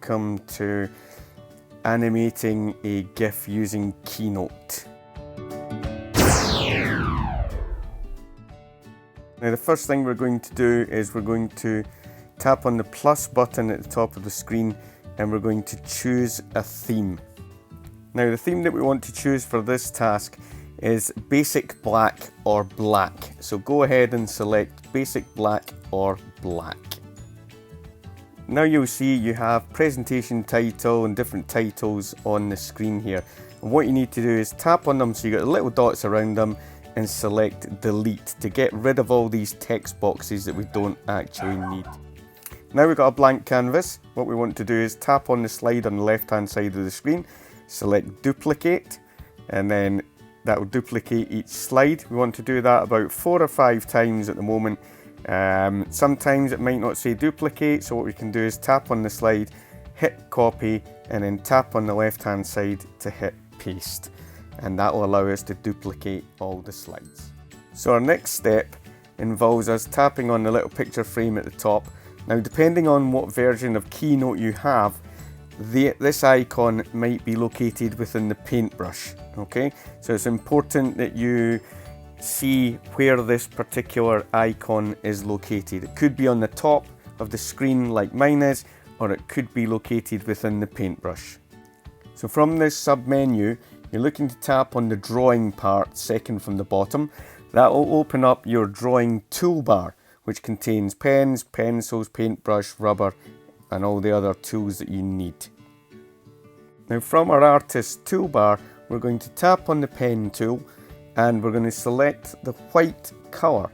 welcome to animating a GIF using Keynote. Now the first thing we're going to do is we're going to tap on the plus button at the top of the screen and we're going to choose a theme. Now the theme that we want to choose for this task is basic black or black. So go ahead and select basic black or black. Now you'll see you have presentation title and different titles on the screen here. And what you need to do is tap on them so you get the little dots around them and select delete to get rid of all these text boxes that we don't actually need. Now we've got a blank canvas. What we want to do is tap on the slide on the left hand side of the screen, select duplicate, and then that will duplicate each slide. We want to do that about 4 or 5 times at the moment. Sometimes it might not say duplicate, so what we can do is tap on the slide, hit copy, and then tap on the left hand side to hit paste, and that will allow us to duplicate all the slides. So our next step involves us tapping on the little picture frame at the top. Now depending on what version of Keynote you have, this icon might be located within the paintbrush. Okay, so it's important that you see where this particular icon is located. It could be on the top of the screen like mine is, or it could be located within the paintbrush. So from this sub-menu, you're looking to tap on the drawing part second from the bottom. That will open up your drawing toolbar, which contains pens, pencils, paintbrush, rubber, and all the other tools that you need. Now from our artist toolbar, we're going to tap on the pen tool and we're going to select the white colour.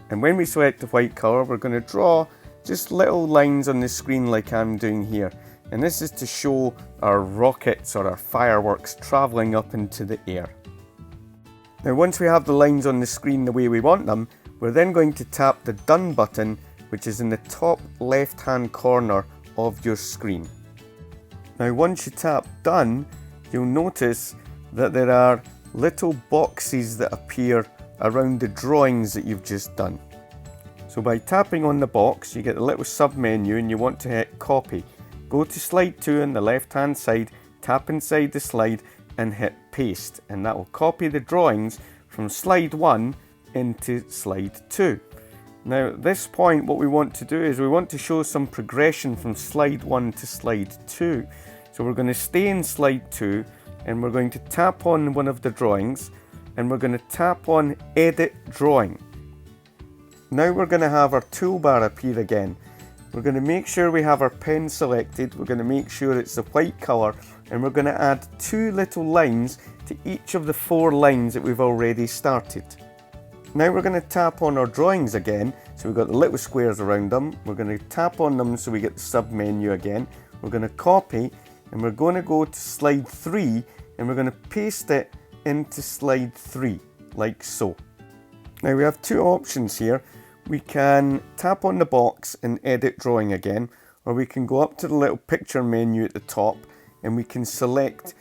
And when we select the white colour, we're going to draw just little lines on the screen like I'm doing here. And this is to show our rockets or our fireworks travelling up into the air. Now once we have the lines on the screen the way we want them, we're then going to tap the done button, which is in the top left hand corner of your screen. Now once you tap done, you'll notice that there are little boxes that appear around the drawings that you've just done. So by tapping on the box, you get the little sub menu and you want to hit copy. Go to slide 2 on the left hand side, tap inside the slide and hit paste, and that will copy the drawings from slide 1 into slide 2. Now at this point what we want to do is we want to show some progression from slide 1 to slide 2. So we're going to stay in slide 2 and we're going to tap on one of the drawings and we're going to tap on edit drawing. Now we're going to have our toolbar appear again. We're going to make sure we have our pen selected, we're going to make sure it's the white colour, and we're going to add 2 little lines to each of the 4 lines that we've already started. Now we're going to tap on our drawings again, so we've got the little squares around them. We're going to tap on them so we get the sub menu again. We're going to copy and we're going to go to slide 3 and we're going to paste it into slide 3 like so. Now we have 2 options here. We can tap on the box and edit drawing again, or we can go up to the little picture menu at the top and we can select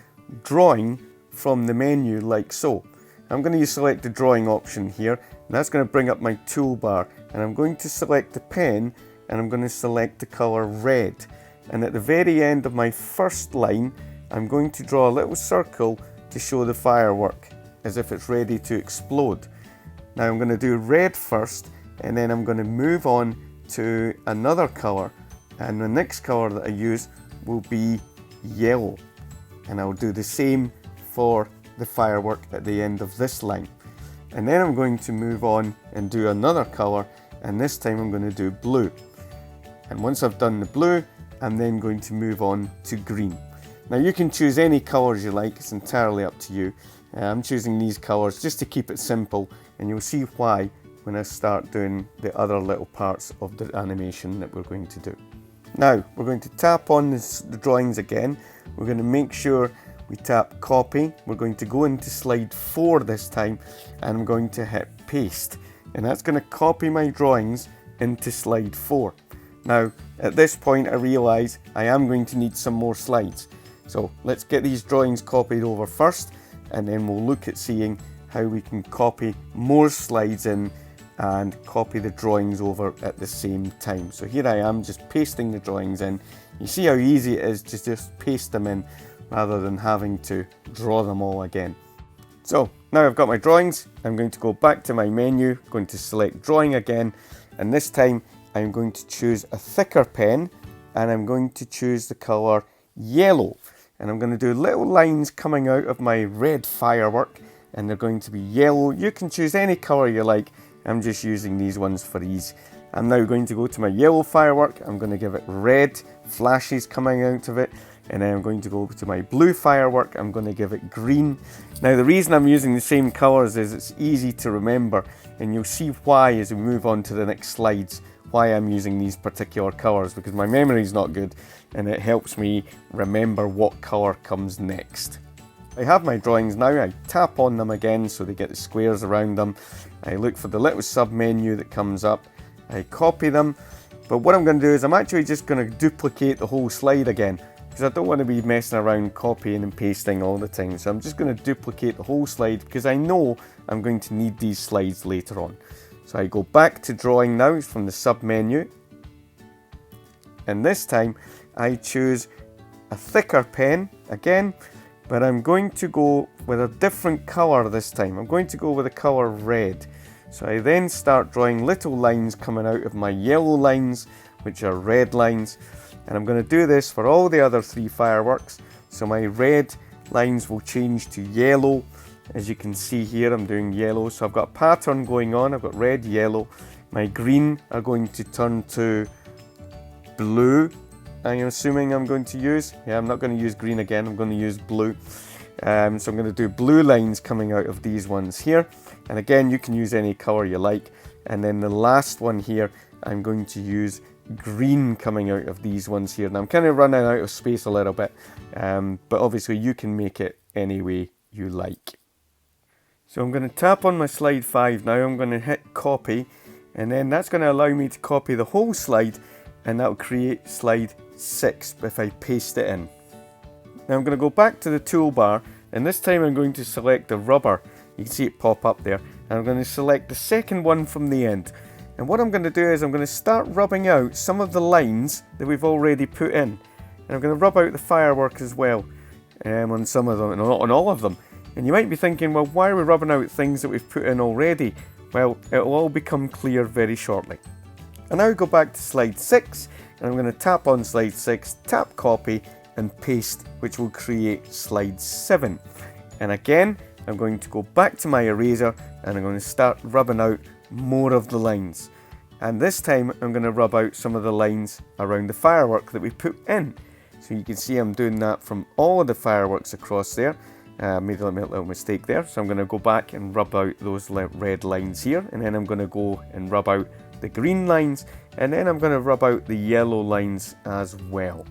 drawing from the menu like so. I'm going to select the drawing option here, and that's going to bring up my toolbar, and I'm going to select the pen and I'm going to select the colour red. And at the very end of my first line, I'm going to draw a little circle to show the firework as if it's ready to explode. Now I'm going to do red first, and then I'm going to move on to another colour, and the next colour that I use will be yellow. And I'll do the same for the firework at the end of this line. And then I'm going to move on and do another colour, and this time I'm going to do blue. And once I've done the blue, I'm then going to move on to green. Now you can choose any colours you like, it's entirely up to you. I'm choosing these colours just to keep it simple, and you'll see why when I start doing the other little parts of the animation that we're going to do. Now we're going to tap on the drawings again. We're going to make sure we tap copy. We're going to go into slide 4 this time, and I'm going to hit paste, and that's going to copy my drawings into slide 4. Now at this point I realise I am going to need some more slides, so let's get these drawings copied over first, and then we'll look at seeing how we can copy more slides in and copy the drawings over at the same time. So here I am just pasting the drawings in. You see how easy it is to just paste them in rather than having to draw them all again. So now I've got my drawings, I'm going to go back to my menu, going to select drawing again, and this time I'm going to choose a thicker pen and I'm going to choose the colour yellow. And I'm going to do little lines coming out of my red firework, and they're going to be yellow. You can choose any colour you like. I'm just using these ones for ease. I'm now going to go to my yellow firework. I'm going to give it red flashes coming out of it. And then I'm going to go to my blue firework. I'm going to give it green. Now the reason I'm using the same colours is it's easy to remember, and you'll see why as we move on to the next slides, why I'm using these particular colours, because my memory is not good and it helps me remember what colour comes next. I have my drawings now. I tap on them again so they get the squares around them. I look for the little sub menu that comes up. I copy them, but what I'm going to do is I'm actually just going to duplicate the whole slide again, because I don't want to be messing around copying and pasting all the time. So I'm just going to duplicate the whole slide because I know I'm going to need these slides later on. So I go back to drawing now from the sub menu, and this time I choose a thicker pen again, but I'm going to go with a different colour this time. I'm going to go with the colour red. So I then start drawing little lines coming out of my yellow lines, which are red lines, and I'm going to do this for all the other 3 fireworks. So my red lines will change to yellow. As you can see here, I'm doing yellow, so I've got a pattern going on. I've got red, yellow. My green are going to turn to blue, I'm assuming I'm going to use. Yeah, I'm not going to use green again, I'm going to use blue. So I'm going to do blue lines coming out of these ones here. And again, you can use any colour you like. And then the last one here, I'm going to use green coming out of these ones here. Now I'm kind of running out of space a little bit, but obviously you can make it any way you like. So I'm going to tap on my slide 5 now. I'm going to hit copy, and then that's going to allow me to copy the whole slide, and that will create slide 6 if I paste it in. Now I'm going to go back to the toolbar, and this time I'm going to select the rubber. You can see it pop up there, and I'm going to select the second one from the end. And what I'm going to do is I'm going to start rubbing out some of the lines that we've already put in. And I'm going to rub out the firework as well, on some of them, and not on all of them. And you might be thinking, well, why are we rubbing out things that we've put in already? Well, it'll all become clear very shortly. And now go back to slide 6, and I'm going to tap on slide 6, tap copy, and paste, which will create slide 7. And again, I'm going to go back to my eraser, and I'm going to start rubbing out more of the lines. And this time, I'm going to rub out some of the lines around the firework that we put in. So you can see I'm doing that from all of the fireworks across there. Made a little mistake there, so I'm going to go back and rub out those red lines here, and then I'm going to go and rub out the green lines, and then I'm going to rub out the yellow lines as well.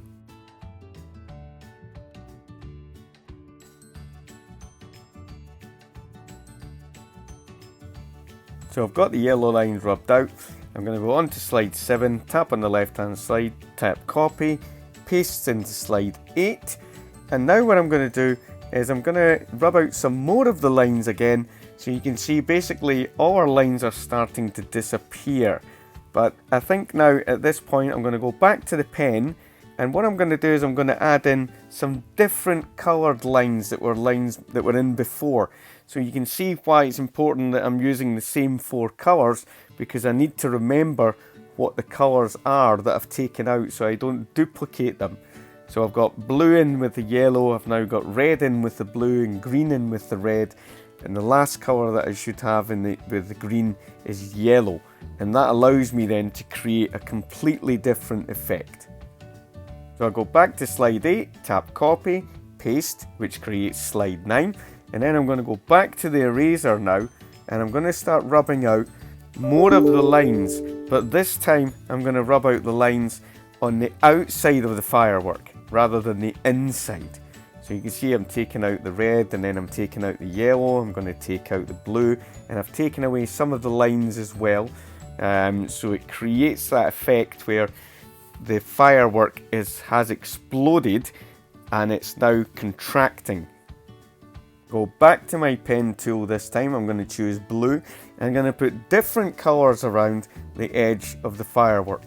So I've got the yellow lines rubbed out. I'm going to go on to slide 7, tap on the left hand side, tap copy, paste into slide 8, and now what I'm going to do is I'm going to rub out some more of the lines again, so you can see basically all our lines are starting to disappear. But I think now at this point I'm going to go back to the pen, and what I'm going to do is I'm going to add in some different coloured lines that were in before. So you can see why it's important that I'm using the same 4 colours, because I need to remember what the colours are that I've taken out so I don't duplicate them. So I've got blue in with the yellow, I've now got red in with the blue and green in with the red, and the last colour that I should have with the green is yellow, and that allows me then to create a completely different effect. So I'll go back to slide 8, tap copy, paste, which creates slide 9, and then I'm going to go back to the eraser now, and I'm going to start rubbing out more of the lines, but this time I'm going to rub out the lines on the outside of the firework rather than the inside. So you can see I'm taking out the red, and then I'm taking out the yellow, I'm going to take out the blue, and I've taken away some of the lines as well. So it creates that effect where the firework has exploded and it's now contracting. Go back to my pen tool this time, I'm going to choose blue, I'm going to put different colours around the edge of the firework.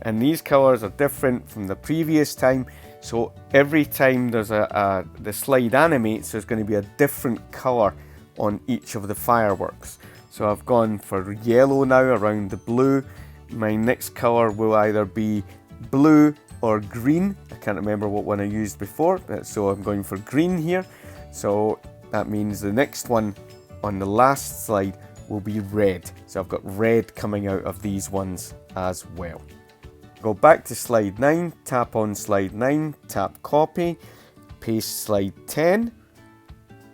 And these colours are different from the previous time, so every time there's the slide animates, there's going to be a different colour on each of the fireworks. So I've gone for yellow now around the blue. My next colour will either be blue or green. I can't remember what one I used before, so I'm going for green here. So that means the next one on the last slide will be red. So I've got red coming out of these ones as well. Go back to slide 9, tap on slide 9, tap copy, paste slide 10.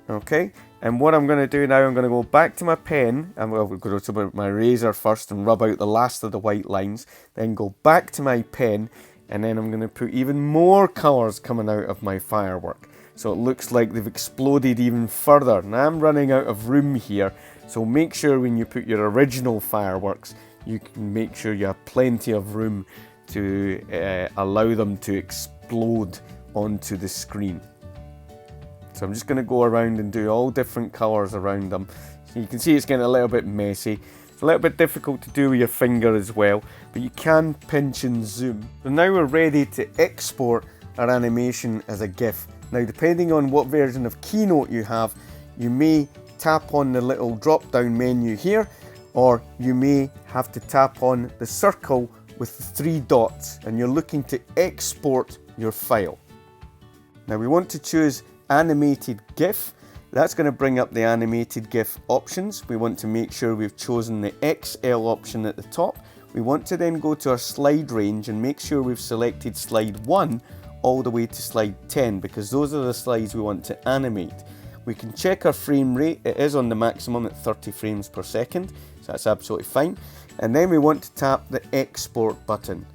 Okay, and what I'm going to do now, I'm going to go back to my pen, and we'll go to my eraser first and rub out the last of the white lines, then go back to my pen, and then I'm going to put even more colours coming out of my firework. So it looks like they've exploded even further. Now I'm running out of room here, so make sure when you put your original fireworks, you can make sure you have plenty of room to allow them to explode onto the screen. So I'm just going to go around and do all different colours around them. So you can see it's getting a little bit messy. It's a little bit difficult to do with your finger as well, but you can pinch and zoom. So now we're ready to export our animation as a GIF. Now depending on what version of Keynote you have, you may tap on the little drop down menu here, or you may have to tap on the circle with the 3 dots, and you're looking to export your file. Now we want to choose animated GIF. That's going to bring up the animated GIF options. We want to make sure we've chosen the XL option at the top. We want to then go to our slide range and make sure we've selected slide 1 all the way to slide 10, because those are the slides we want to animate. We can check our frame rate. It is on the maximum at 30 frames per second, so that's absolutely fine. And then we want to tap the export button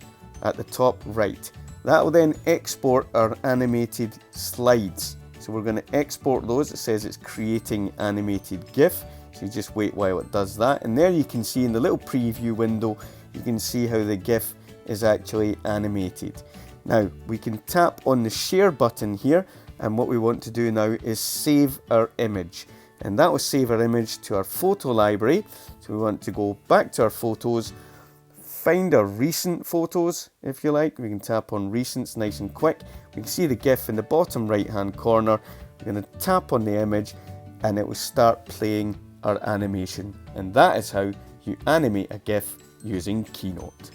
at the top right. That will then export our animated slides. So we're going to export those. It says it's creating animated GIF. So you just wait while it does that. And there you can see in the little preview window, you can see how the GIF is actually animated. Now we can tap on the share button here, and what we want to do now is save our image. And that will save our image to our photo library. So we want to go back to our photos, find our recent photos if you like. We can tap on recents nice and quick. We can see the GIF in the bottom right hand corner. We're going to tap on the image and it will start playing our animation. And that is how you animate a GIF using Keynote.